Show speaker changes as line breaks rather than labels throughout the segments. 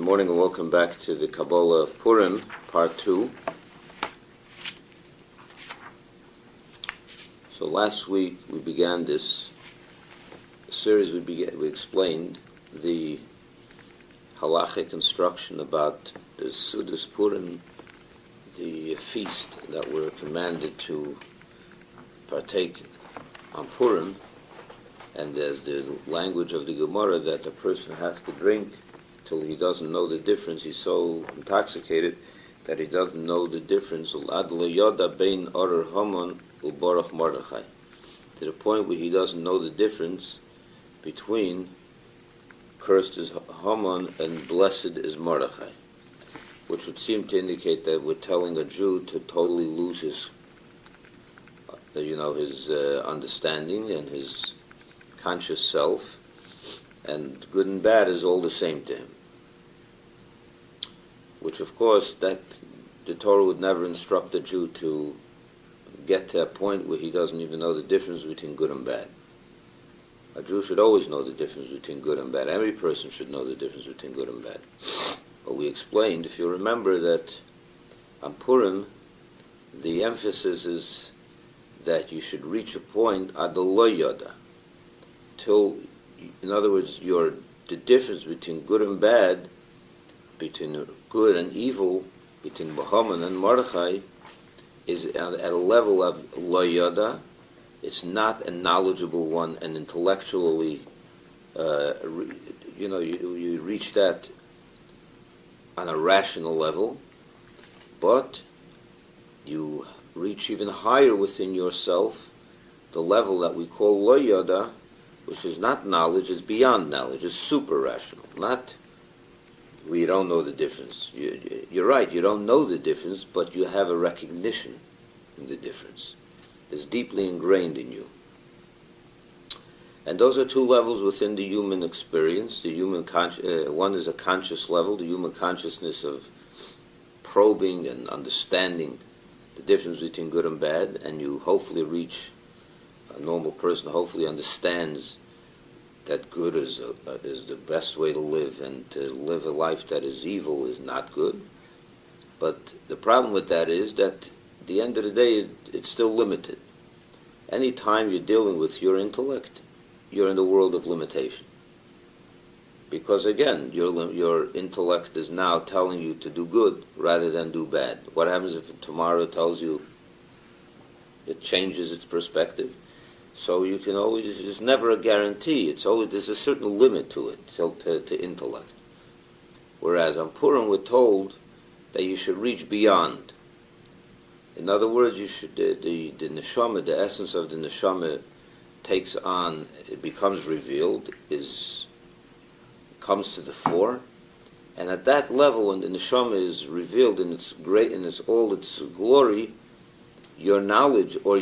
Good morning and welcome back to the Kaballah of Purim, part 2. So last week we began this series. We explained the halachic instruction about the Sudas Purim, the feast that we're commanded to partake on Purim, and as the language of the Gemara that a person has to drink till he doesn't know the difference. He's so intoxicated that he doesn't know the difference. To the point where he doesn't know the difference between cursed is Haman and blessed is Mordechai, which would seem to indicate that we're telling a Jew to totally lose his understanding and his conscious self, and good and bad is all the same to him. Which, of course, that the Torah would never instruct a Jew to get to a point where he doesn't even know the difference between good and bad. A Jew should always know the difference between good and bad. Every person should know the difference between good and bad. But we explained, if you remember, that on Purim, the emphasis is that you should reach a point ad lo yoda, till, in other words, the difference between good and bad, between good and evil, between Haman and Mordechai, is at a level of lo yoda. It's not a knowledgeable one, and intellectually, you reach that on a rational level, but you reach even higher within yourself, the level that we call lo yoda, which is not knowledge, it's beyond knowledge, it's super rational. Not, we don't know the difference. You're right, you don't know the difference, but you have a recognition in the difference. It's deeply ingrained in you. And those are two levels within the human experience. The human one is a conscious level, the human consciousness of probing and understanding the difference between good and bad, and you hopefully reach, a normal person hopefully understands that good is the best way to live, and to live a life that is evil is not good. But the problem with that is that at the end of the day, it's still limited. Any time you're dealing with your intellect, you're in the world of limitation. Because again, your intellect is now telling you to do good rather than do bad. What happens if tomorrow it tells you, it changes its perspective? So you can always, there's never a guarantee. It's always, there's a certain limit to it, to intellect. Whereas on Purim we're told that you should reach beyond. In other words, you should, the neshama, the essence of the neshama takes on, it becomes revealed, comes to the fore, and at that level, when the neshama is revealed in its great, in its all its glory, your knowledge or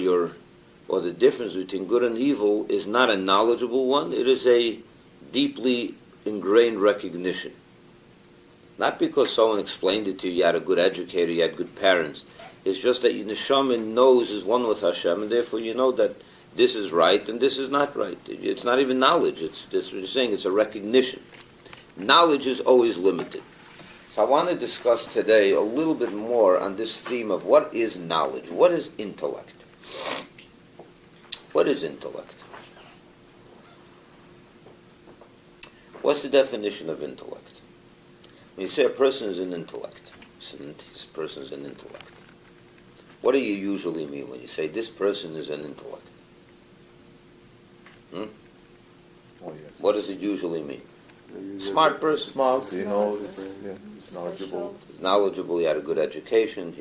the difference between good and evil is not a knowledgeable one. It is a deeply ingrained recognition. Not because someone explained it to you, you had a good educator, you had good parents. It's just that your neshama knows is one with Hashem, and therefore you know that this is right and this is not right. It's not even knowledge. That's what you're saying. It's a recognition. Knowledge is always limited. So I want to discuss today a little bit more on this theme of what is knowledge? What is intellect? What is intellect? What's the definition of intellect? When you say a person is an intellect, this person is an intellect, what do you usually mean when you say this person is an intellect? Oh, yes. What does it usually mean? Smart person.
Smart, he knows, he's knowledgeable.
He's knowledgeable, he had a good education,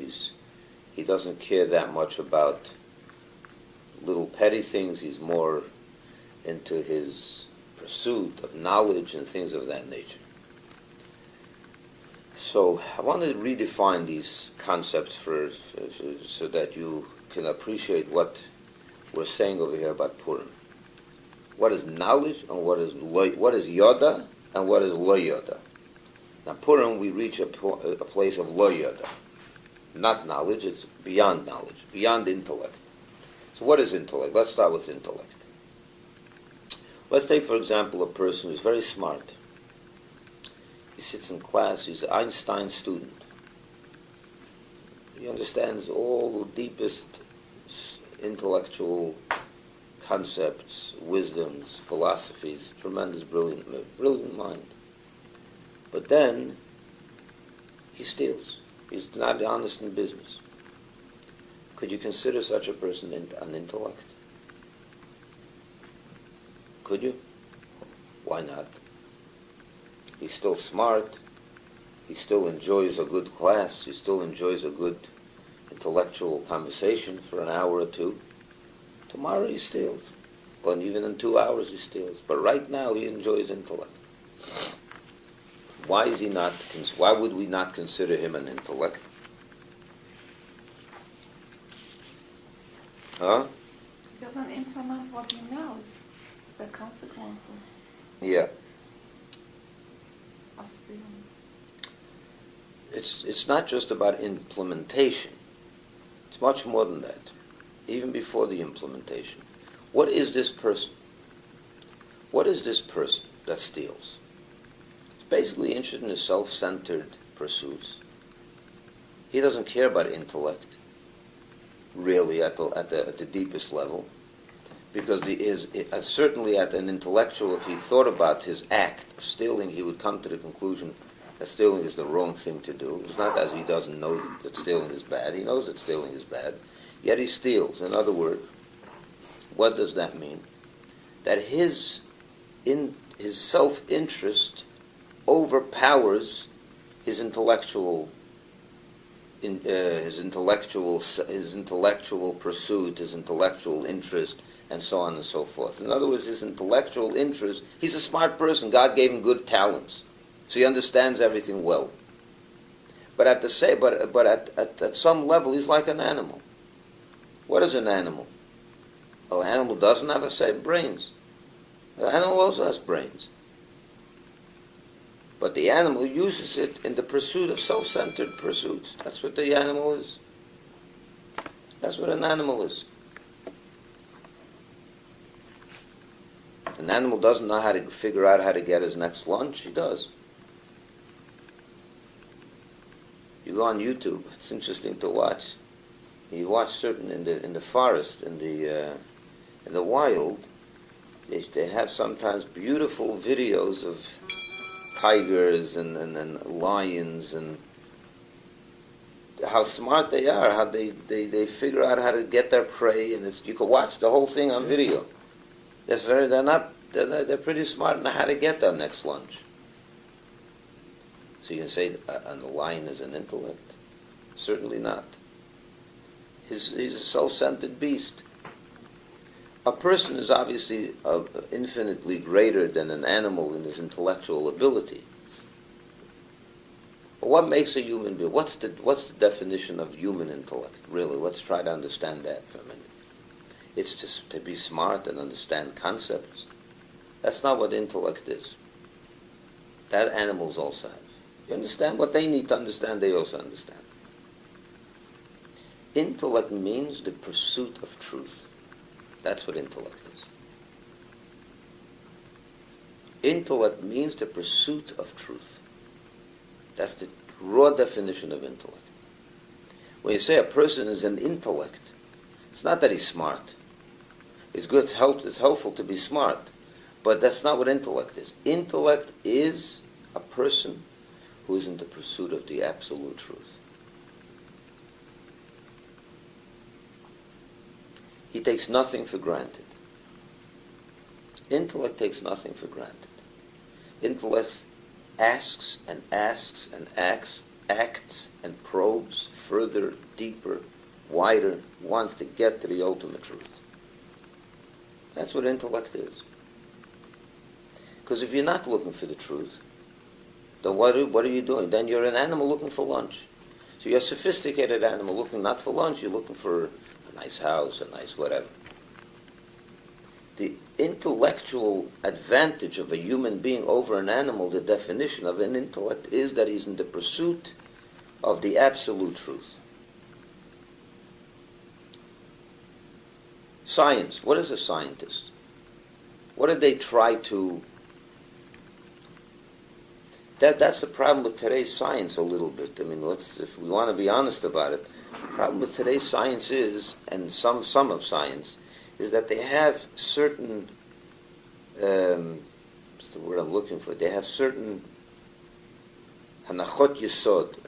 he doesn't care that much about little petty things, he's more into his pursuit of knowledge and things of that nature. So I want to redefine these concepts so that you can appreciate what we're saying over here about Purim. What is knowledge and what is yoda and what is lo yoda? Now Purim, we reach a place of lo yoda. Not knowledge, it's beyond knowledge, beyond intellect. So what is intellect? Let's start with intellect. Let's take, for example, a person who's very smart. He sits in class, he's an Einstein student. He understands all the deepest intellectual concepts, wisdoms, philosophies, tremendous, brilliant mind. But then, he steals. He's not honest in business. Could you consider such a person an intellect? Could you? Why not? He's still smart. He still enjoys a good class. He still enjoys a good intellectual conversation for an hour or two. Tomorrow he steals. But even in 2 hours he steals. But right now he enjoys intellect. Why is he not? Why would we not consider him an intellect? Huh?
He doesn't implement what he knows, the consequences
Yeah.
of stealing.
It's not just about implementation. It's much more than that. Even before the implementation. What is this person? What is this person that steals? He's basically interested in his self-centered pursuits. He doesn't care about intellect, really, at the deepest level, because certainly at an intellectual, if he thought about his act of stealing, he would come to the conclusion that stealing is the wrong thing to do. It's not as he doesn't know that stealing is bad. He knows that stealing is bad, yet he steals. In other words, what does that mean? That his self-interest overpowers his intellectual pursuit, his intellectual interest, and so on and so forth. In other words, his intellectual interest. He's a smart person. God gave him good talents, so he understands everything well. But at some level, he's like an animal. What is an animal? Well, an animal doesn't have a set of brains. An animal also has brains. But the animal uses it in the pursuit of self-centered pursuits. That's what the animal is. That's what an animal is. An animal doesn't know how to figure out how to get his next lunch. He does. You go on YouTube. It's interesting to watch. You watch certain in the forest, in the wild. They have sometimes beautiful videos of tigers and lions and how smart they are, how they figure out how to get their prey, and you can watch the whole thing on video. They're pretty smart in how to get their next lunch. So you can say a lion is an intellect? Certainly not. He's a self-centered beast. A person is obviously infinitely greater than an animal in his intellectual ability. But what makes a human being? What's the definition of human intellect, really? Let's try to understand that for a minute. It's just to be smart and understand concepts. That's not what intellect is. That animals also have. You understand what they need to understand, they also understand. Intellect means the pursuit of truth. That's what intellect is. Intellect means the pursuit of truth. That's the raw definition of intellect. When you say a person is an intellect, it's not that he's smart. It's good, it's helpful to be smart, but that's not what intellect is. Intellect is a person who is in the pursuit of the absolute truth. He takes nothing for granted. Intellect takes nothing for granted. Intellect asks and asks and acts and probes further, deeper, wider, wants to get to the ultimate truth. That's what intellect is. Because if you're not looking for the truth, then what are you doing? Then you're an animal looking for lunch. So you're a sophisticated animal looking not for lunch, you're looking for a nice house, a nice whatever. The intellectual advantage of a human being over an animal, the definition of an intellect is that he's in the pursuit of the absolute truth. Science. What is a scientist? What do they try to That's the problem with today's science a little bit. I mean, if we want to be honest about it, the problem with today's science is, and some of science, is that they have certain, what's the word I'm looking for? They have certain hanachot yesod,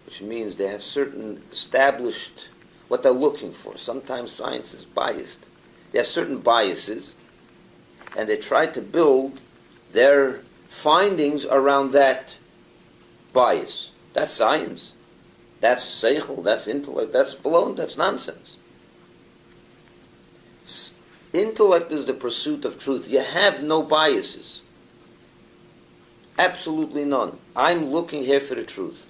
which means they have certain established, what they're looking for. Sometimes science is biased. They have certain biases, and they try to build their findings around that bias. That's science. That's seichel, that's intellect, that's balon, that's nonsense. Intellect is the pursuit of truth. You have no biases. Absolutely none. I'm looking here for the truth.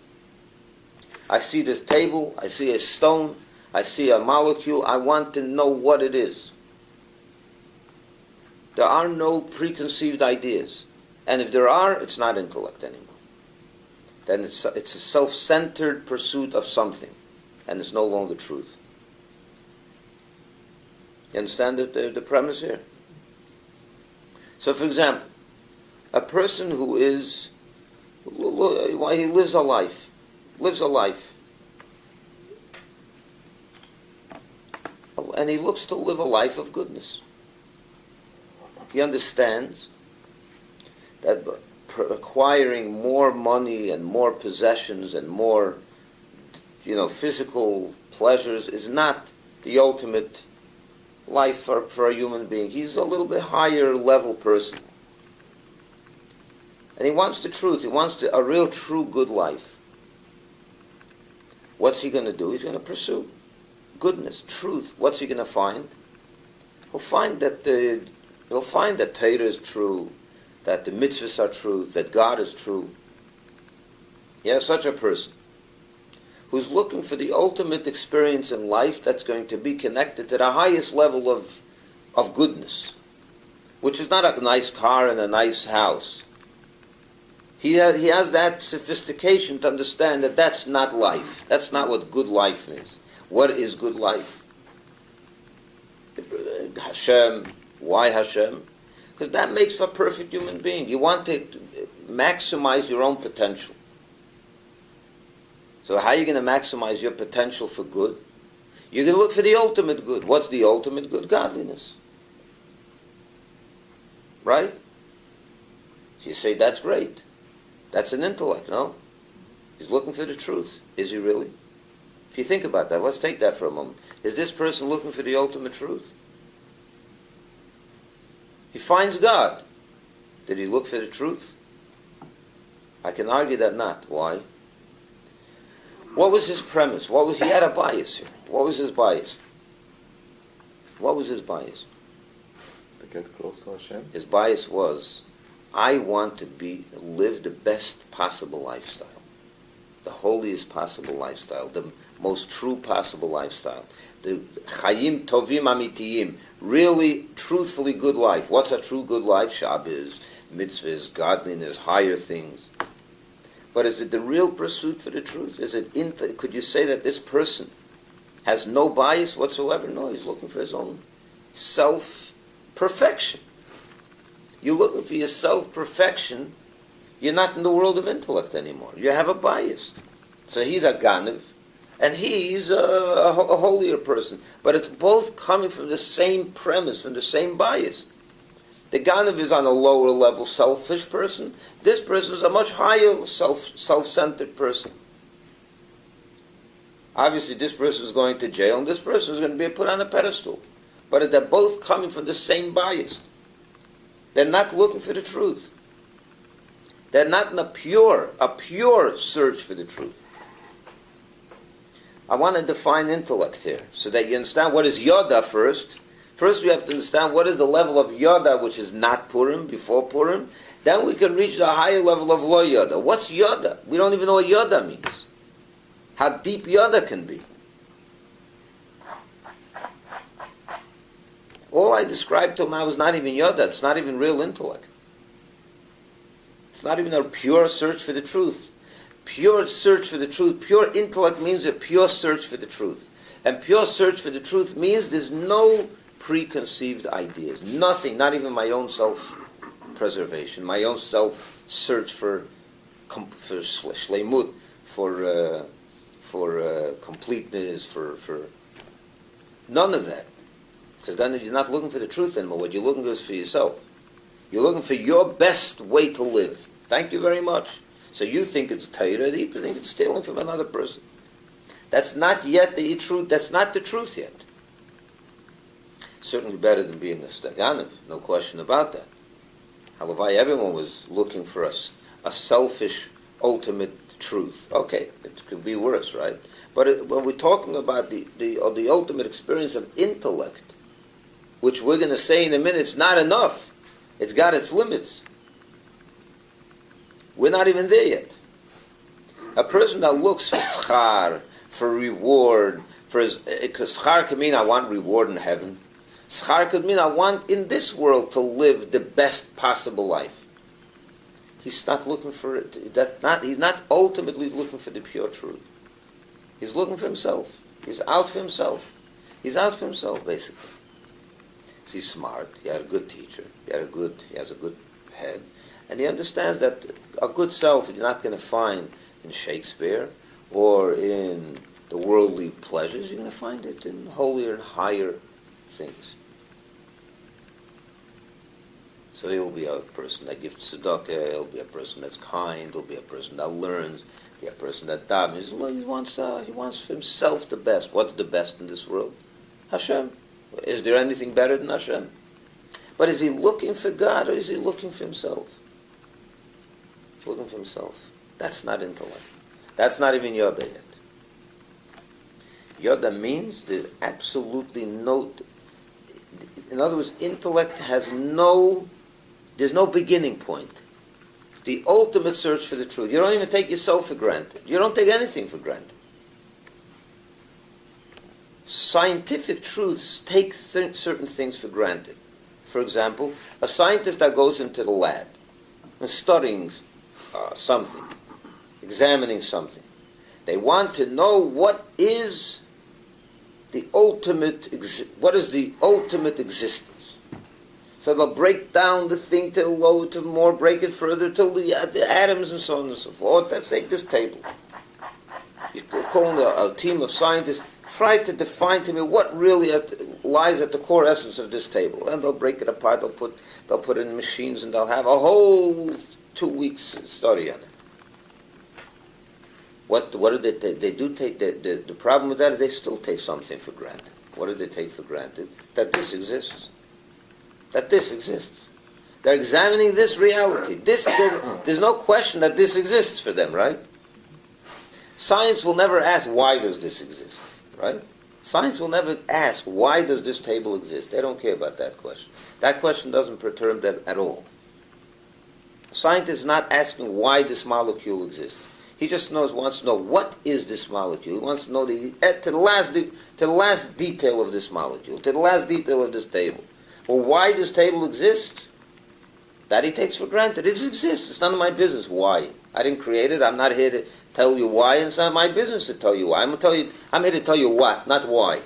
I see this table, I see a stone, I see a molecule, I want to know what it is. There are no preconceived ideas. And if there are, it's not intellect anymore. Then it's a self-centered pursuit of something, and it's no longer truth. You understand the premise here? So, for example, a person who is, he lives a life, and he looks to live a life of goodness. He understands that acquiring more money and more possessions and more, physical pleasures is not the ultimate life for a human being. He's a little bit higher level person. And he wants the truth. He wants a real, true, good life. What's he going to do? He's going to pursue goodness, truth. What's he going to find? He'll find that Torah is true, that the mitzvahs are true, that God is true. Yeah, such a person who's looking for the ultimate experience in life that's going to be connected to the highest level of goodness, which is not a nice car and a nice house. He has that sophistication to understand that that's not life. That's not what good life is. What is good life? Hashem. Why Hashem? Because that makes for a perfect human being. You want to maximize your own potential. So how are you going to maximize your potential for good? You're going to look for the ultimate good. What's the ultimate good? Godliness. Right? So you say, that's great. That's an intellect, no? He's looking for the truth. Is he really? If you think about that, let's take that for a moment. Is this person looking for the ultimate truth? He finds God. Did he look for the truth? I can argue that not. Why? What was his premise? He had a bias here. What was his bias?
To get close to Hashem?
His bias was, I want to live the best possible lifestyle. The holiest possible lifestyle. The most true possible lifestyle. The chayim tovim amitiyim. Really, truthfully good life. What's a true good life? Shabbos, mitzvahs, godliness, higher things. But is it the real pursuit for the truth? Could you say that this person has no bias whatsoever? No, he's looking for his own self-perfection. You're looking for your self-perfection, you're not in the world of intellect anymore. You have a bias. So he's a ganav, and he's a holier person. But it's both coming from the same premise, from the same bias. The ganav is on a lower level selfish person. This person is a much higher self-centered person. Obviously, this person is going to jail, and this person is going to be put on a pedestal. But they're both coming from the same bias. They're not looking for the truth. They're not in a pure search for the truth. I want to define intellect here, so that you understand what is Yoda first. First we have to understand what is the level of Yoda, which is not Purim, before Purim. Then we can reach the higher level of Lo Yoda. What's Yoda? We don't even know what Yoda means. How deep Yoda can be. All I described till now is not even Yoda. It's not even real intellect. It's not even a pure search for the truth. Pure search for the truth. Pure intellect means a pure search for the truth. And pure search for the truth means there's no preconceived ideas. Nothing, not even my own self-preservation, my own self search for shleimut, for completeness, for none of that. Because then you're not looking for the truth anymore. What you're looking for is for yourself. You're looking for your best way to live. Thank you very much. So you think it's Torah, you think it's stealing from another person. That's not yet the truth. That's not the truth yet. Certainly better than being a Staganev, no question about that. Halavai, everyone was looking for us a selfish, ultimate truth. Okay, it could be worse, right? But when we're talking about the ultimate experience of intellect, which we're going to say in a minute, it's not enough. It's got its limits. We're not even there yet. A person that looks for schar, for reward, because schar could mean I want reward in heaven. Schar could mean I want in this world to live the best possible life. He's not looking for it. He's not ultimately looking for the pure truth. He's looking for himself. He's out for himself. He's out for himself, basically. So he's smart. He had a good teacher. He has a good head. And he understands that a good self you're not going to find in Shakespeare or in the worldly pleasures. You're going to find it in holier and higher things. So he'll be a person that gives tzedakah, he'll be a person that's kind, he'll be a person that learns, he'll be a person that davens. He wants for himself the best. What's the best in this world? Hashem. Is there anything better than Hashem? But is he looking for God or is he looking for himself? He's looking for himself. That's not intellect. That's not even Yoda yet. Yoda means there's absolutely no... In other words, intellect has there's no beginning point. It's the ultimate search for the truth. You don't even take yourself for granted. You don't take anything for granted. Scientific truths take certain things for granted. For example, a scientist that goes into the lab and studying something, examining something, they want to know what is the ultimate existence. So they'll break down the thing till low, to more, break it further till the atoms and so on and so forth. Let's take this table. You call a team of scientists, try to define to me what really lies at the core essence of this table. And they'll break it apart, they'll put it in machines, and they'll have a whole 2 weeks study on it. What do they take? They do take, the problem with that is they still take something for granted. What do they take for granted? That this exists. That this exists. They're examining this reality. There's no question that this exists for them, right? Science will never ask, why does this exist, right? Science will never ask, why does this table exist? They don't care about that question. That question doesn't perturb them at all. A scientist is not asking why this molecule exists. He just wants to know what is this molecule. He wants to know to the last detail of this molecule, to the last detail of this table. Well, why this table exists? That he takes for granted. It exists. It's none of my business. Why? I didn't create it. I'm not here to tell you why, and it's not my business to tell you why. I'm here to tell you what, not why.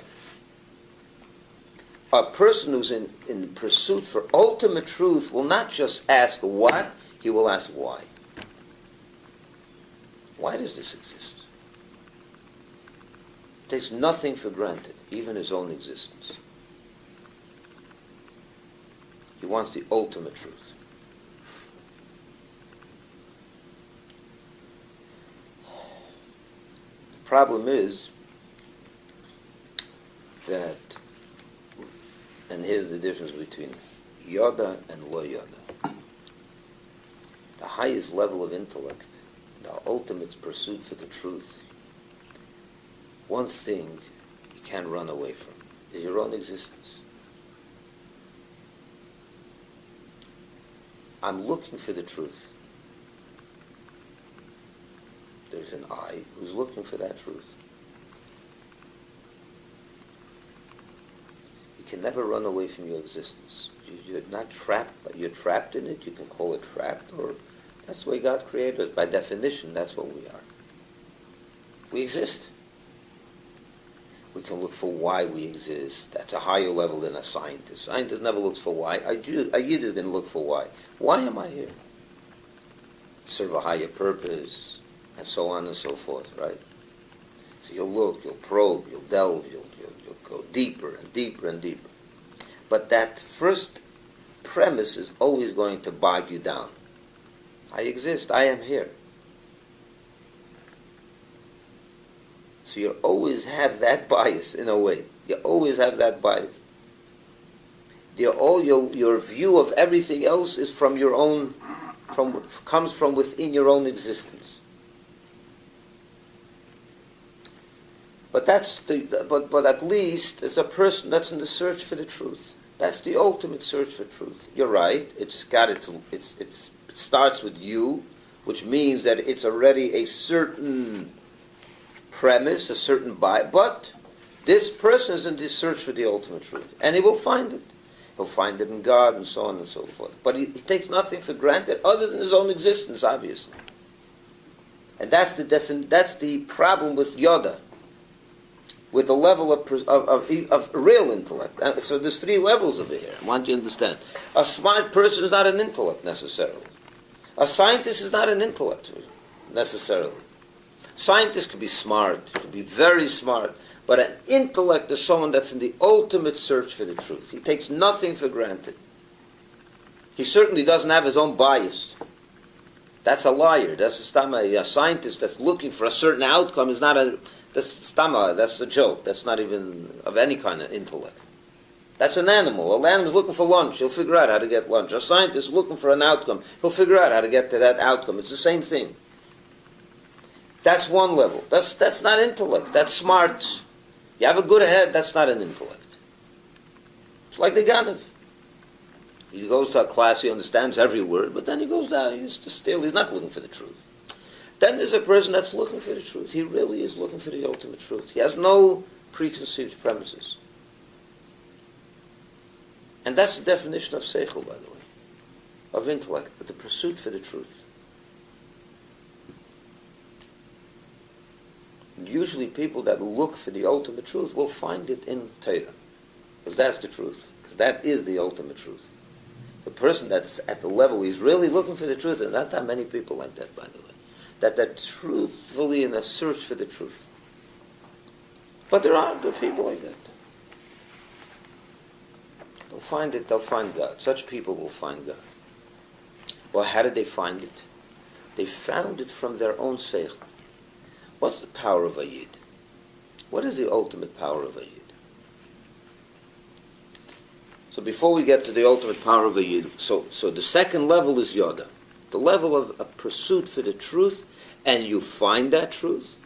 A person who's in pursuit for ultimate truth will not just ask what, he will ask why. Why does this exist? He takes nothing for granted, even his own existence. He wants the ultimate truth. The problem is that, and here's the difference between Yoda and Lo Yoda. The highest level of intellect, the ultimate pursuit for the truth, one thing you can't run away from is your own existence. I'm looking for the truth. There's an I who's looking for that truth. You can never run away from your existence. You're not trapped, but you're trapped in it. You can call it trapped, or that's the way God created us. By definition, that's what we are. We exist. We can look for why we exist. That's a higher level than a scientist. Scientist never looks for why. A Yid is going to look for why. Why am I here? serve a higher purpose, and so on and so forth, right? So you'll look, you'll probe, you'll delve, you'll go deeper and deeper and deeper. But that first premise is always going to bog you down. I exist, I am here. So you always have that bias in a way. You always have that bias. Your view of everything else is from your own, comes from within your own existence. But but at least it's a person that's in the search for the truth. That's the ultimate search for truth. You're right. It starts with you, which means that it's already a certain premise, a certain bias. But this person is in this search for the ultimate truth, and he will find it. He'll find it in God, and so on and so forth. But he takes nothing for granted other than his own existence, obviously. And that's the problem with Yoda, with the level of real intellect. So there's three levels over here. I want you to understand. A smart person is not an intellect necessarily. A scientist is not an intellect necessarily. Scientists could be smart, could be very smart, but an intellect is someone that's in the ultimate search for the truth. He takes nothing for granted. He certainly doesn't have his own bias. That's a liar. That's a stama. A scientist that's looking for a certain outcome is not a... That's stama. That's a joke. That's not even of any kind of intellect. That's an animal. An animal is looking for lunch. He'll figure out how to get lunch. A scientist is looking for an outcome. He'll figure out how to get to that outcome. It's the same thing. That's one level. That's not intellect. That's smart. You have a good head. That's not an intellect. It's like the Ganav. He goes to a class. He understands every word, but then he goes down. He's just still. He's not looking for the truth. Then there's a person that's looking for the truth. He really is looking for the ultimate truth. He has no preconceived premises. And that's the definition of seichel, by the way, of intellect, but the pursuit for the truth. Usually people that look for the ultimate truth will find it in Torah, because that's the truth, because that is the ultimate truth. The person that's at the level he's really looking for the truth, and not that many people like that, by the way, that they're truthfully in a search for the truth. But there are people like that. They'll find it, they'll find God. Such people will find God. Well, how did they find it? They found it from their own seichel. What's the power of a Yid? What is the ultimate power of a Yid? So before we get to the ultimate power of a Yid, so the second level is Yoda. The level of a pursuit for the truth, and you find that truth.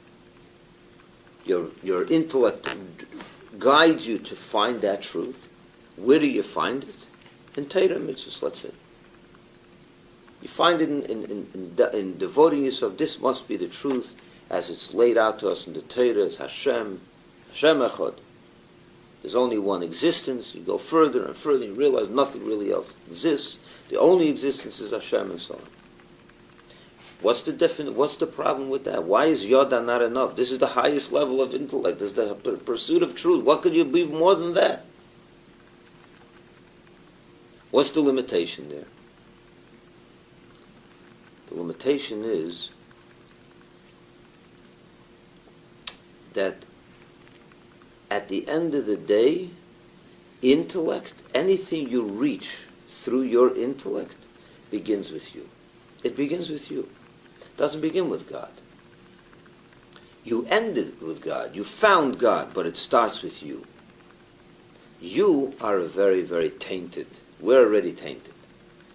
Your intellect guides you to find that truth. Where do you find it? In Torah mitzvahs, let's say. You find it in devoting yourself. This must be the truth as it's laid out to us in the Torah. It's Hashem Echad. There's only one existence. You go further and further, you realize nothing really else exists. The only existence is Hashem, and so on. What's the problem with that? Why is Yoda not enough? This is the highest level of intellect. This is the pursuit of truth. What could you be more than that? What's the limitation there? The limitation is that at the end of the day, intellect, anything you reach through your intellect, begins with you. It begins with you. It doesn't begin with God. You ended with God. You found God, but it starts with you. You are a very, very tainted. We're already tainted.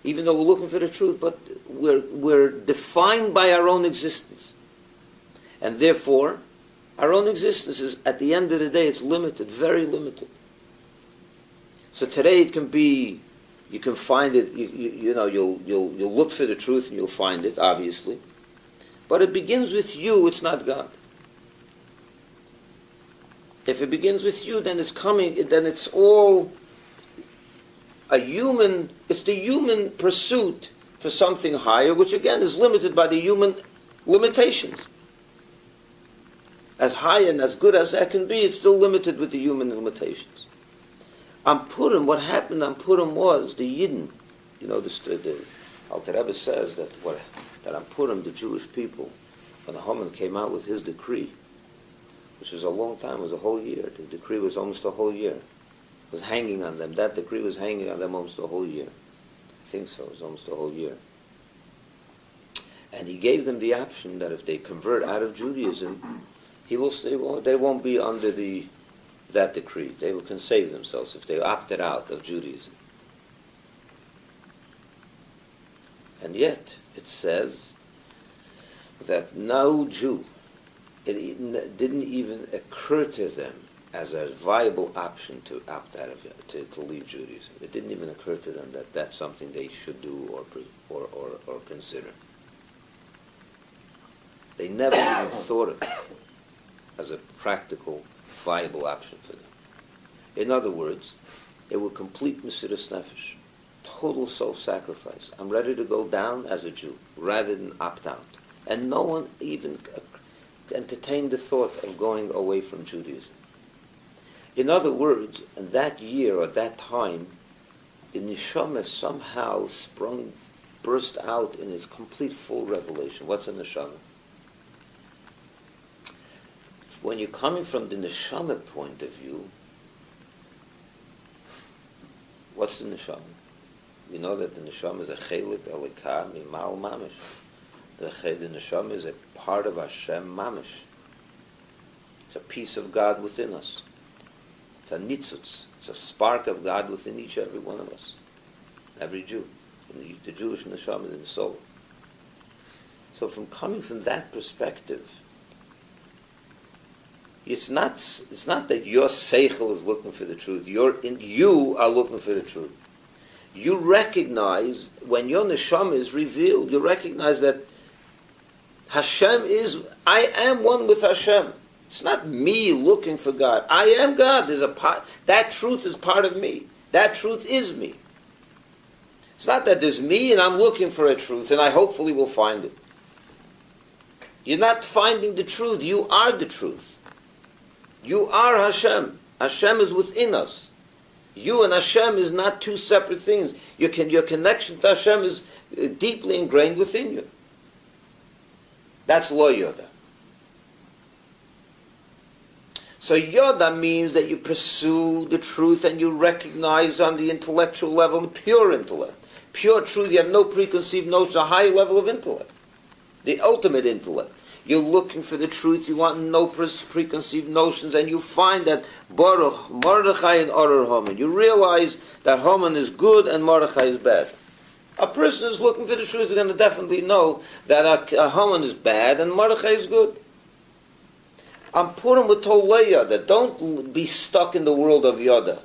Even though we're looking for the truth, but we're defined by our own existence. And therefore, our own existence is, at the end of the day, it's limited, very limited. So today it can be, you can find it, you'll look for the truth and you'll find it, obviously. But it begins with you, it's not God. If it begins with you, then it's all it's the human pursuit for something higher, which again is limited by the human limitations. As high and as good as that can be, it's still limited with the human limitations. On Purim, what happened on Purim was the Yidden, Alter Rebbe says that on Purim, the Jewish people, when the Haman came out with his decree, which was a long time, it was a whole year. The decree was almost a whole year. It was hanging on them. That decree was hanging on them almost a whole year. I think so. It was almost a whole year. And he gave them the option that if they convert out of Judaism, they won't be under that decree. They can save themselves if they opted out of Judaism. And yet, it says that no Jew, it didn't even occur to them as a viable option to opt out of it, to leave Judaism. It didn't even occur to them that that's something they should do or consider. They never even thought of it as a practical, viable option for them. In other words, they were complete mesiras nefesh, total self-sacrifice. I'm ready to go down as a Jew rather than opt out. And no one even entertained the thought of going away from Judaism. In other words, in that year or that time, the neshama somehow burst out in its complete full revelation. What's a neshama? When you're coming from the neshama point of view, what's the neshama? We know that the neshama is a chelik elikah mimal mamish. The neshama is a part of Hashem mamish. It's a piece of God within us. It's a nitzutz. It's a spark of God within each and every one of us. Every Jew. The Jewish neshama in the soul. So coming from that perspective, it's not that your seichel is looking for the truth. You are looking for the truth. You recognize, when your neshama is revealed, you recognize that Hashem I am one with Hashem. It's not me looking for God. I am God. That truth is part of me. That truth is me. It's not that there's me and I'm looking for a truth and I hopefully will find it. You're not finding the truth. You are the truth. You are Hashem. Hashem is within us. You and Hashem is not two separate things. Your connection to Hashem is deeply ingrained within you. That's lo yoda. So yoda means that you pursue the truth and you recognize on the intellectual level, the pure intellect. Pure truth, you have no preconceived notion, a high level of intellect. The ultimate intellect. You're looking for the truth, you want no preconceived notions, and you find that Baruch, Mordechai, and Oror Haman. You realize that Haman is good and Mordechai is bad. A person who's looking for the truth is going to definitely know that a Haman is bad and Mordechai is good. I'm Purim with Toleya, that don't be stuck in the world of Yoda,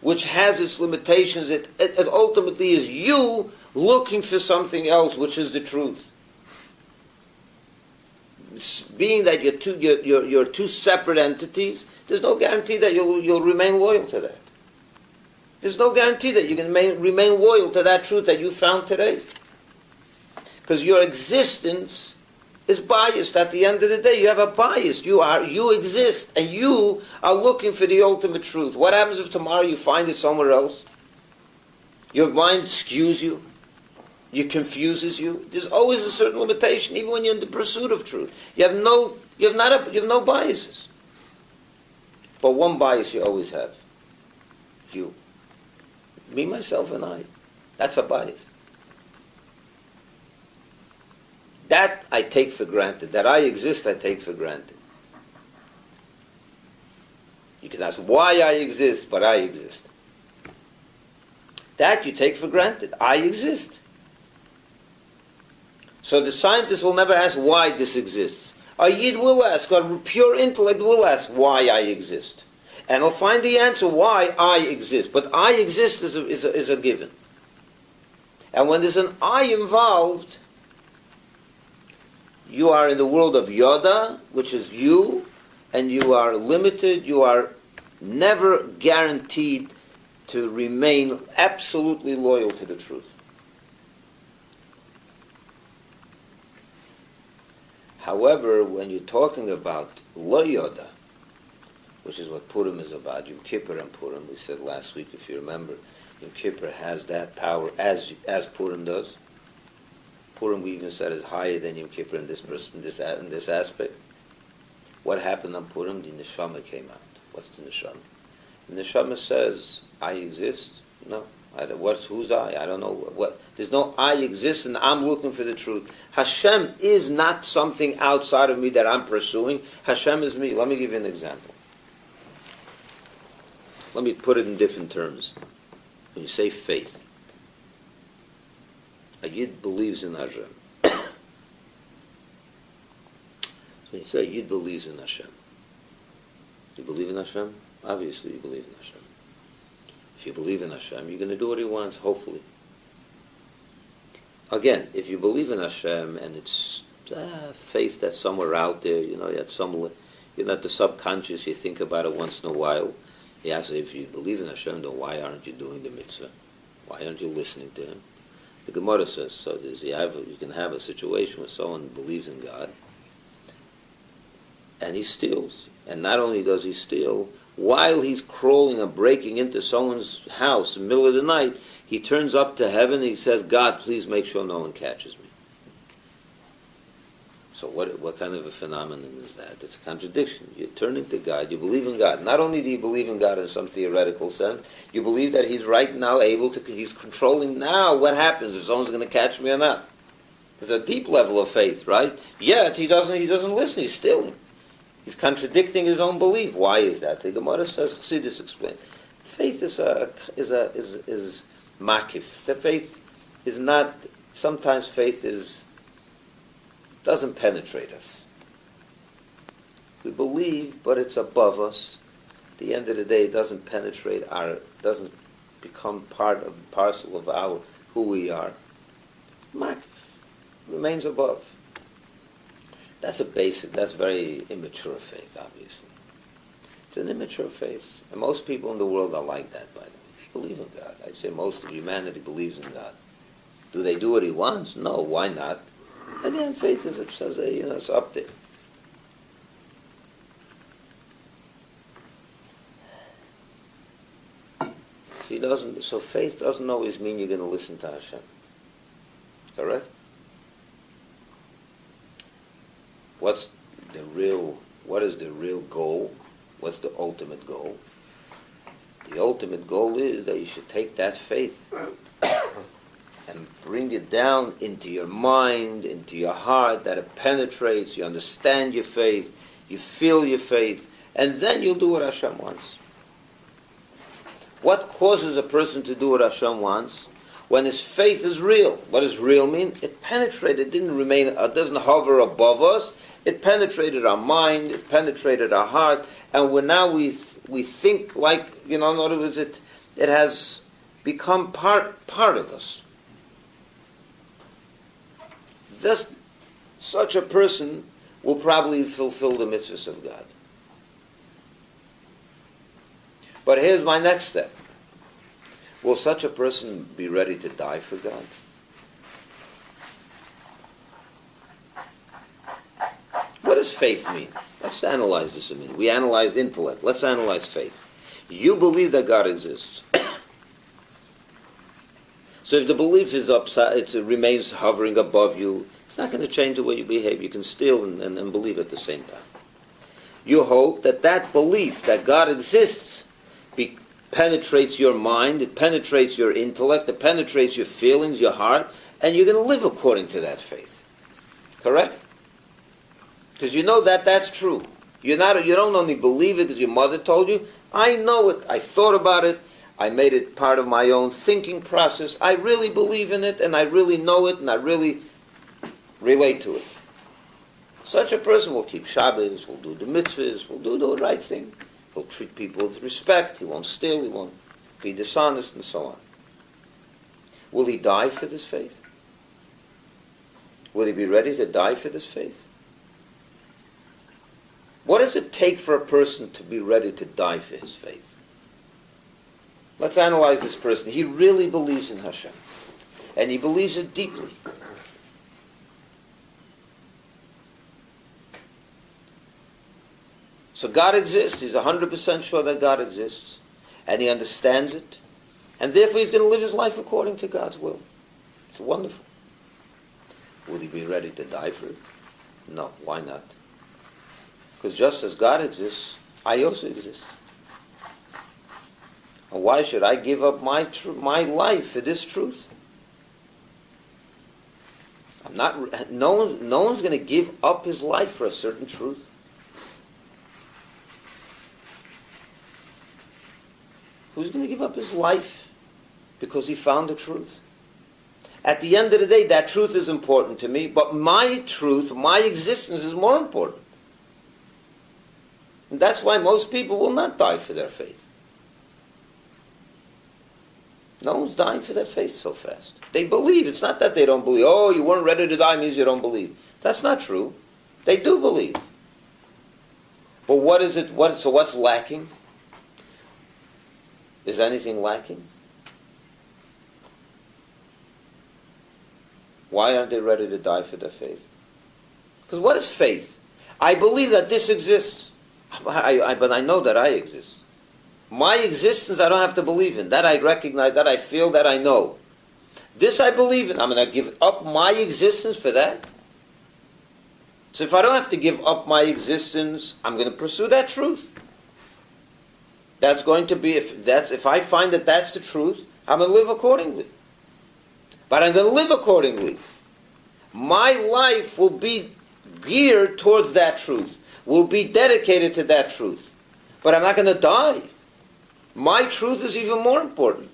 which has its limitations. It ultimately is you looking for something else, which is the truth. Being that you're two separate entities, there's no guarantee that you'll remain loyal to that. There's no guarantee that you can remain loyal to that truth that you found today. Because your existence is biased. At the end of the day, you have a bias. You exist, and you are looking for the ultimate truth. What happens if tomorrow you find it somewhere else? Your mind skews you. It confuses you. There's always a certain limitation, even when you're in the pursuit of truth. You have no biases. But one bias you always have. You. Me, myself, and I. That's a bias. That I take for granted. That I exist, I take for granted. You can ask why I exist, but I exist. That you take for granted. I exist. So the scientist will never ask why this exists. A Yid will ask, a pure intellect will ask why I exist. And he'll find the answer why I exist. But I exist is a given. And when there's an I involved, you are in the world of Yoda, which is you, and you are limited, you are never guaranteed to remain absolutely loyal to the truth. However, when you're talking about Lo Yoda, which is what Purim is about, Yom Kippur and Purim, we said last week, if you remember, Yom Kippur has that power as Purim does. Purim, we even said, is higher than Yom Kippur in this aspect. What happened on Purim? The neshama came out. What's the neshama? The neshama says, "I exist." No, who's I? I don't know what. There's no I exist, and I'm looking for the truth. Hashem is not something outside of me that I'm pursuing. Hashem is me. Let me give you an example. Let me put it in different terms. When you say faith, a Yid believes in Hashem. So you say Yid believes in Hashem. You believe in Hashem? Obviously you believe in Hashem. If you believe in Hashem, you're going to do what He wants, hopefully. Again, if you believe in Hashem and it's faith that's somewhere out there, that's the subconscious, you think about it once in a while. Yeah, so if you believe in Hashem, then why aren't you doing the mitzvah? Why aren't you listening to Him? The Gemara says, so you can have a situation where someone believes in God, and he steals. And not only does he steal, while he's crawling and breaking into someone's house in the middle of the night, he turns up to heaven and he says, "God, please make sure no one catches me." So what kind of a phenomenon is that? It's a contradiction. You're turning to God. You believe in God. Not only do you believe in God in some theoretical sense, you believe that He's right now He's controlling now what happens if someone's going to catch me or not. There's a deep level of faith, right? Yet he doesn't listen. He's stealing. He's contradicting his own belief. Why is that? The Gemara says, Chassidus explained, faith is makif. The faith is not. Sometimes faith doesn't penetrate us. We believe, but it's above us. At the end of the day, it doesn't penetrate doesn't become part and parcel of who we are. It's makif. It remains above. That's very immature faith, obviously. It's an immature faith. And most people in the world are like that, by the way. They believe in God. I'd say most of humanity believes in God. Do they do what He wants? No, why not? Again, faith is, it's up there. So faith doesn't always mean you're going to listen to Hashem. Correct? What is the real goal? What's the ultimate goal? The ultimate goal is that you should take that faith and bring it down into your mind, into your heart, that it penetrates, you understand your faith, you feel your faith, and then you'll do what Hashem wants. What causes a person to do what Hashem wants? When his faith is real. What does real mean? It penetrated, it doesn't hover above us. It penetrated our mind, it penetrated our heart, and we think like, in other words, it has become part of us. Such a person will probably fulfill the mitzvahs of God. But here's my next step. Will such a person be ready to die for God? What does faith mean? Let's analyze this a minute. We analyze intellect. Let's analyze faith. You believe that God exists. So if the belief is upside, it remains hovering above you, it's not going to change the way you behave. You can steal and believe at the same time. You hope that belief that God exists penetrates your mind, it penetrates your intellect, it penetrates your feelings, your heart, and you're going to live according to that faith. Correct? Because you know that that's true. You don't only believe it because your mother told you. I know it. I thought about it. I made it part of my own thinking process. I really believe in it, and I really know it, and I really relate to it. Such a person will keep Shabbat, will do the mitzvahs, will do the right thing. He'll treat people with respect. He won't steal. He won't be dishonest, and so on. Will he die for this faith? Will he be ready to die for this faith? What does it take for a person to be ready to die for his faith? Let's analyze this person. He really believes in Hashem. And he believes it deeply. So God exists. He's 100% sure that God exists. And he understands it. And therefore he's going to live his life according to God's will. It's wonderful. Will he be ready to die for it? No, why not? Because just as God exists, I also exist. And why should I give up my life for this truth? No one's going to give up his life for a certain truth. Who's going to give up his life because he found the truth? At the end of the day, that truth is important to me, but my truth, my existence is more important. And that's why most people will not die for their faith. No one's dying for their faith so fast. They believe. It's not that they don't believe. Oh, you weren't ready to die means you don't believe. That's not true. They do believe. But what is it? So what's lacking? Is anything lacking? Why aren't they ready to die for their faith? Because what is faith? I believe that this exists. But I know that I exist. My existence I don't have to believe in. That I recognize, that I feel, that I know. This I believe in. I'm going to give up my existence for that. So if I don't have to give up my existence, I'm going to pursue that truth. That's going to be, if I find that that's the truth, I'm going to live accordingly. But I'm going to live accordingly. My life will be geared towards that truth, will be dedicated to that truth. But I'm not going to die. My truth is even more important.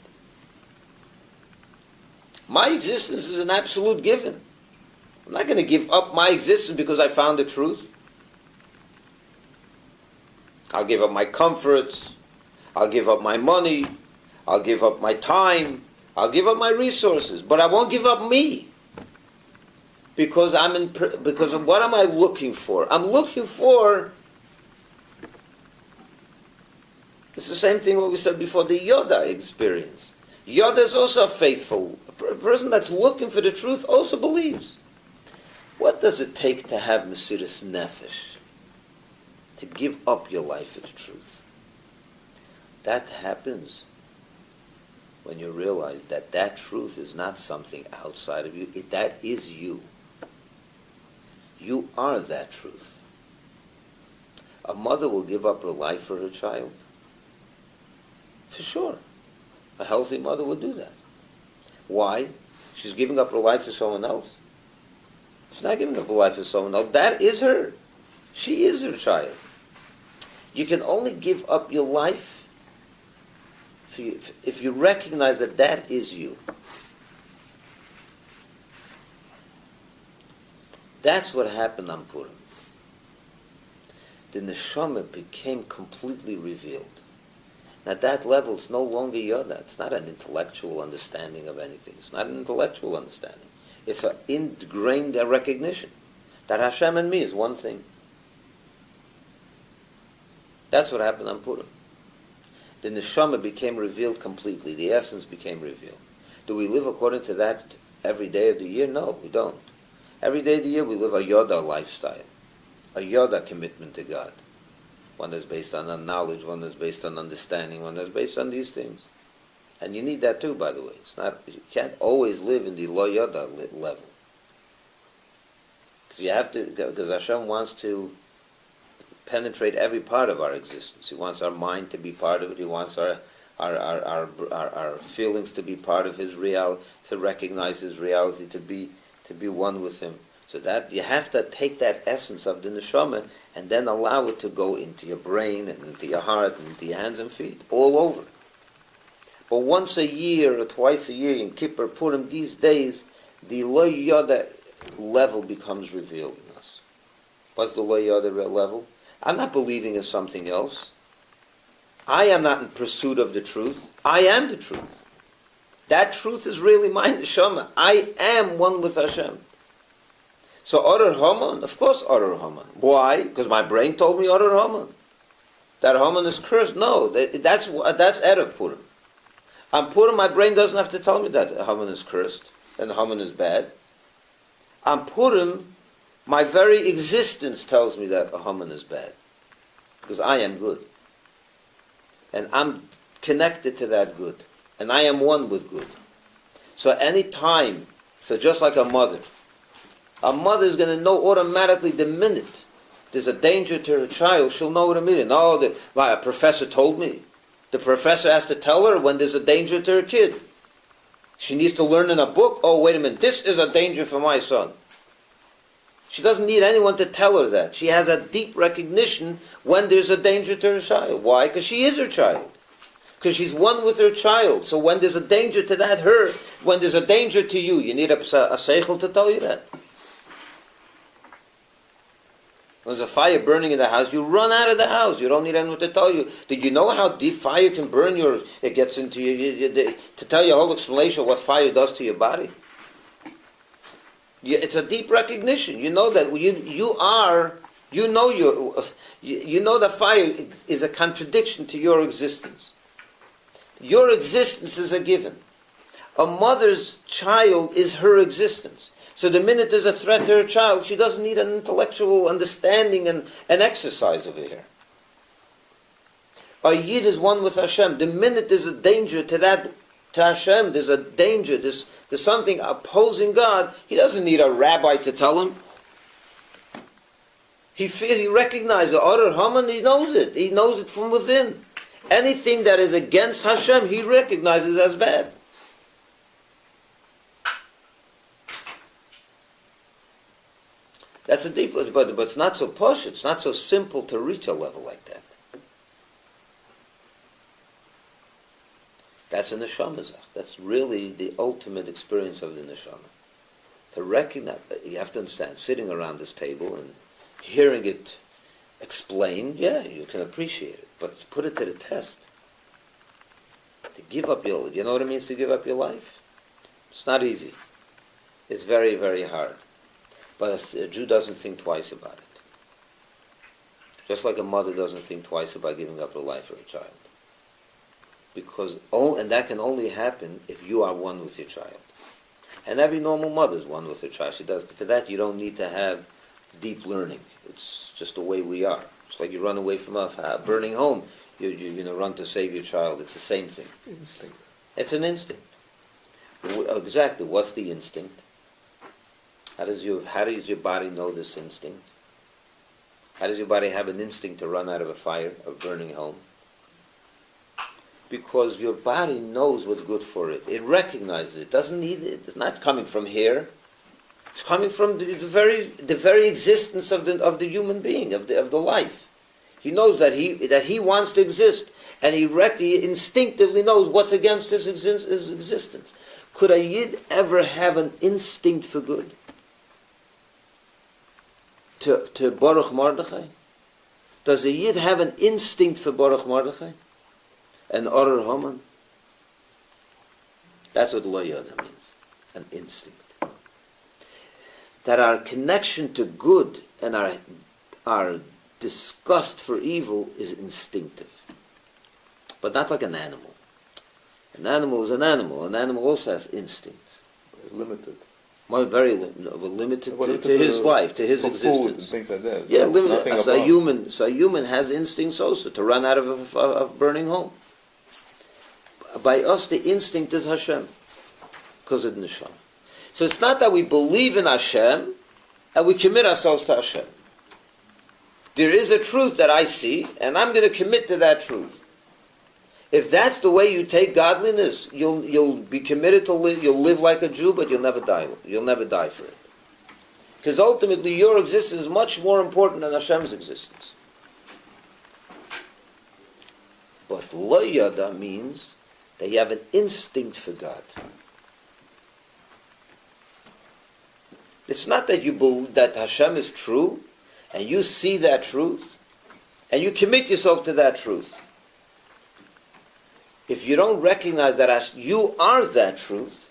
My existence is an absolute given. I'm not going to give up my existence because I found the truth. I'll give up my comforts. I'll give up my money. I'll give up my time. I'll give up my resources. But I won't give up me. Because of what am I looking for? I'm looking for... It's the same thing what we said before, the Yoda experience. Yoda is also faithful. A person that's looking for the truth also believes. What does it take to have Mesiras Nefesh? To give up your life for the truth. That happens when you realize that that truth is not something outside of you. That is you. You are that truth. A mother will give up her life for her child. For sure. A healthy mother would do that. Why? She's giving up her life for someone else. She's not giving up her life for someone else. That is her. She is her child. You can only give up your life if you recognize that that is you. That's what happened on Purim. The neshama became completely revealed. At that level, it's no longer Yoda. It's not an intellectual understanding of anything. It's not an intellectual understanding. It's an ingrained recognition that Hashem and me is one thing. That's what happened on Purim. The neshama became revealed completely. The essence became revealed. Do we live according to that every day of the year? No, we don't. Every day of the year we live a Yoda lifestyle, a Yoda commitment to God. One that's based on knowledge, one that's based on understanding, one that's based on these things. And you need that too, by the way. It's not, you can't always live in the Lo Yoda level. Because you have to, because Hashem wants to penetrate every part of our existence. He wants our mind to be part of it. He wants our feelings to be part of His reality, to recognize His reality, to be one with Him. So that you have to take that essence of the neshama and then allow it to go into your brain and into your heart and into your hands and feet, all over. But once a year or twice a year in Kippur, Purim, these days, the Lo Yoda level becomes revealed in us. What's the Lo Yoda level? I'm not believing in something else. I am not in pursuit of the truth. I am the truth. That truth is really my neshama. I am one with Hashem. So Oror Haman, of course Oror Haman. Why? Because my brain told me Oror Haman. That Haman is cursed. No, that's Erev Purim. On Purim, my brain doesn't have to tell me that Haman is cursed and Haman is bad. On Purim, my very existence tells me that Haman is bad. Because I am good. And I'm connected to that good. and I am one with good. So any time, so just like a mother is going to know automatically the minute there's a danger to her child, she'll know it immediately. No, a professor told me. The professor has to tell her when there's a danger to her kid. She needs to learn in a book, oh, wait a minute, this is a danger for my son. She doesn't need anyone to tell her that. She has a deep recognition when there's a danger to her child. Why? Because she is her child. Because she's one with her child. So when there's a danger to when there's a danger to you, you need a seichel to tell you that. When there's a fire burning in the house, you run out of the house. You don't need anyone to tell you. Did you know how deep fire can burn it gets into you, to tell you a whole explanation of what fire does to your body? It's a deep recognition. You know that you know that fire is a contradiction to your existence. Your existence is a given. A mother's child is her existence. So the minute there's a threat to her child, she doesn't need an intellectual understanding and exercise over here. A Yid is one with Hashem. The minute there's a danger to Hashem, there's a danger, there's something opposing God, he doesn't need a rabbi to tell him. He recognizes Order Haman, he knows it. He knows it from within. Anything that is against Hashem, he recognizes as bad. That's a deep, but it's not so posh, it's not so simple to reach a level like that. That's a neshama zach. That's really the ultimate experience of the neshama. To recognize, you have to understand, sitting around this table and hearing it explained, yeah, you can appreciate it. But to put it to the test, to give up you know what it means to give up your life? It's not easy. It's very, very hard. But a Jew doesn't think twice about it. Just like a mother doesn't think twice about giving up her life for a child. And that can only happen if you are one with your child. And every normal mother is one with her child. She does. For that, you don't need to have deep learning. It's just the way we are. It's like you run away from a burning home. You're going to run to save your child. It's the same thing.
Instinct.
It's an instinct. Exactly. What's the instinct? How does your body know this instinct? How does your body have an instinct to run out of a fire, a burning home? Because your body knows what's good for it. It recognizes it. It doesn't need it. It's not coming from here. It's coming from the very existence of the human being, of the life. He knows that he wants to exist, and he instinctively knows what's against his existence. Could a Yid ever have an instinct for good? To Baruch Mordechai? Does a Yid have an instinct for Baruch Mordechai? And Order Haman? That's what Lo Yada means. An instinct. That our connection to good and our disgust for evil is instinctive. But not like an animal. An animal is an animal. An animal also has instincts.
Limited.
Well, very limited to his life, to his existence.
Food and things like that.
Yeah, limited. So a human has instincts also to run out of a burning home. By us, the instinct is Hashem, because of the neshama. So it's not that we believe in Hashem and we commit ourselves to Hashem. There is a truth that I see, and I'm going to commit to that truth. If that's the way you take godliness, you'll be committed to live. You'll live like a Jew, but you'll never die. You'll never die for it, because ultimately your existence is much more important than Hashem's existence. But Lo Yada means that you have an instinct for God. It's not that you believe that Hashem is true, and you see that truth, and you commit yourself to that truth. If you don't recognize that you are that truth,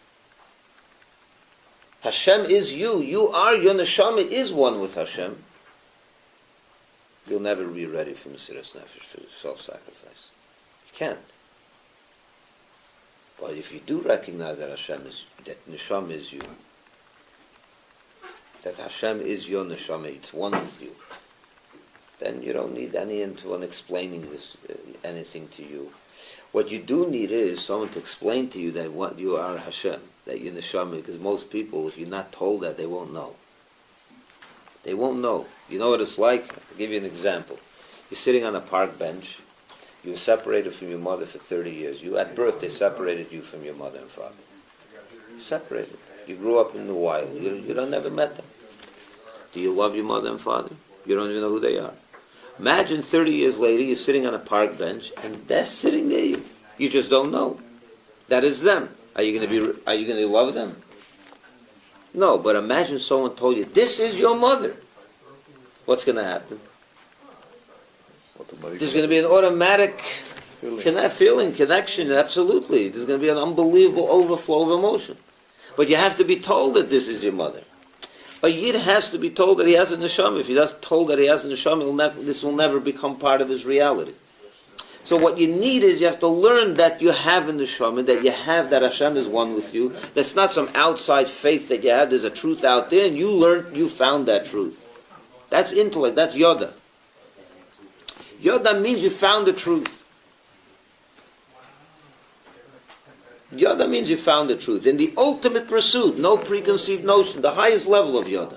Hashem is you, your neshama is one with Hashem, you'll never be ready for Mesiras Nefesh, for self-sacrifice. You can't. But if you do recognize that that neshama is you, that Hashem is your neshama, it's one with you, then you don't need anyone explaining this anything to you. What you do need is someone to explain to you that what you are Hashem, that you're Neshama, because most people, if you're not told that, they won't know. They won't know. You know what it's like? I'll give you an example. You're sitting on a park bench. You were separated from your mother for 30 years. At birth, they separated you from your mother and father. Separated. You grew up in the wild. You don't never met them. Do you love your mother and father? You don't even know who they are. Imagine 30 years later, you're sitting on a park bench, and they're sitting there. You just don't know. That is them. Are you going to love them? No, but imagine someone told you, this is your mother. What's going to happen? There's going to be an automatic feeling, connection, absolutely. There's going to be an unbelievable overflow of emotion. But you have to be told that this is your mother. A Yid has to be told that he has a neshama. If he doesn't told that he has a neshama, this will never become part of his reality. So what you need is you have to learn that you have a neshama, that you have, that Hashem is one with you. That's not some outside faith that you have. There's a truth out there, and you found that truth. That's intellect. That's Yoda. Yoda means you found the truth. Yoda means you found the truth. In the ultimate pursuit, no preconceived notion, the highest level of Yoda.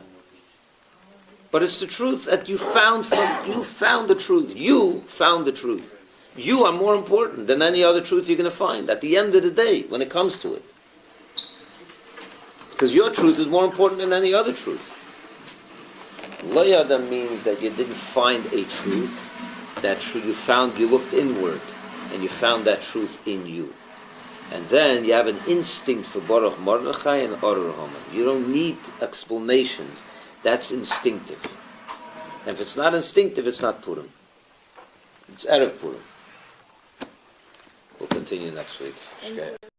But it's the truth that you found the truth. You found the truth. You are more important than any other truth you're going to find at the end of the day when it comes to it. Because your truth is more important than any other truth. Lo Yoda means that you didn't find a truth. That truth you looked inward, and you found that truth in you. And then you have an instinct for Baruch Mordechai and Oror Haman. You don't need explanations. That's instinctive. And if it's not instinctive, it's not Purim. It's Erev Purim. We'll continue next week.